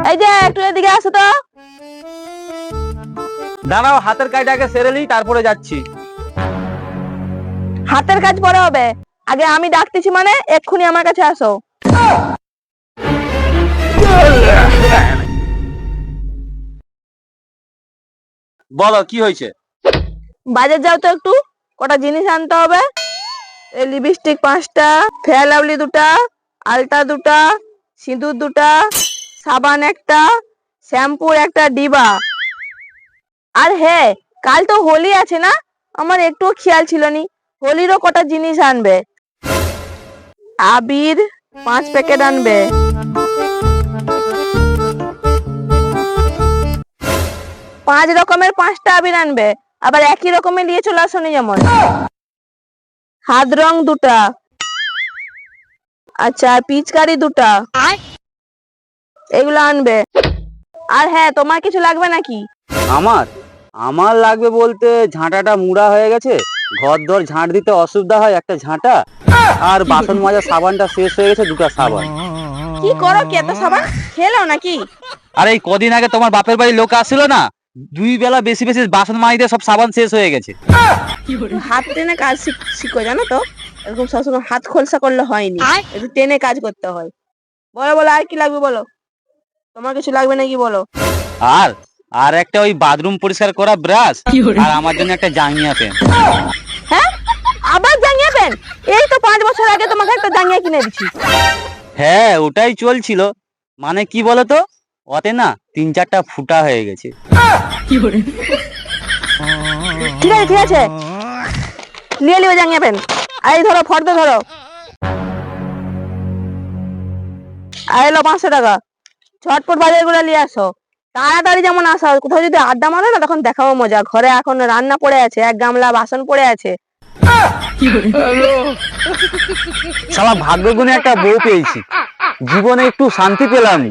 এই যে একটু এদিকে আসো তো। দাঁড়াও, হাতের কাজটাকে সেরে নিই, তারপরে যাচ্ছি। হাতের কাজ পরে হবে, আগে আমি ডাকতেছি, মানে এক্ষুনি আমার কাছে আসো। বলো কি হয়েছে? বাজার যাও তো, একটু কটা জিনিস আনতে হবে। এই লিপস্টিক 5টা, ফেয়ার লাভলি 2টা, আলতা 2টা, সিঁদুর 2টা, সাবান 1টা, শ্যাম্পুর 1টা ডিবা। আর হ্যাঁ, কাল তো হোলি আছে না, আমার একটুও খেয়াল ছিল নি। হোলিরও কটা জিনিস আনবে। আবির 5 প্যাকেট আনবে। 5 রকমের 5টা আবির আনবে, আবার একই রকমের নিয়ে চলে আসনি। যেমন হাত রং 2টা, আচ্ছা পিচকারি 2টা, এগুলো আনবে। আর হ্যাঁ, তোমার কিছু লাগবে নাকি? আমার আমার লাগবে বলতে, ঝাঁটাটা মুড়া হয়ে গেছে, ঘর দর ঝাঁট দিতে অসুবিধা হয়, একটা ঝাঁটা। আর বাসন মাজার সাবানটা শেষ হয়ে গেছে, 2টা সাবান। কি করো কি, এত সাবান খেলো নাকি? আর এই কদিন আগে তোমার বাপের বাড়ির লোক আসছিল না, 2 বেলা বেশি বেশি বাসন মাজতে সব সাবান শেষ হয়ে গেছে। হাত টেনে কাজ শিখো, জানো তো, এরকম সবসময় হাত খোলসা করলে হয়নি, একটু টেনে কাজ করতে হয়। বলো বলো, আর কি লাগবে বলো, তোমার কিছু লাগবে নাকি বলো। আর আর একটা ওই বাথরুম পরিষ্কার করা ব্রাশ, আর আমার জন্য একটা জাঙ্গিয়া পেন। হ্যাঁ, আবার জাঙ্গিয়া পেন? এই তো 5 বছর আগে তোমাকে একটা জাঙ্গিয়া কিনে দিচ্ছি। হ্যাঁ, ওটাই চলছিল। মানে কি বলতো, ওতে না 3-4টা ফুটা হয়ে গেছে। ঠিক আছে ঠিক আছে, নিয়ে নিও জাঙ্গিয়া পেন। আর এই ধরো, ফর্দ ধরো। আর এলো 500 টাকা। ঝটপট বাজার গুলো নিয়ে আসো, তাড়াতাড়ি যেমন আসা। কোথাও যদি আড্ডা মারো না, তখন দেখাবো মজা। ঘরে এখন রান্না পড়ে আছে, 1 গামলা বাসন পড়ে আছে। শালা ভাগ্য গুণে একটা বউ পেয়েছি, জীবনে একটু শান্তি পেলাম।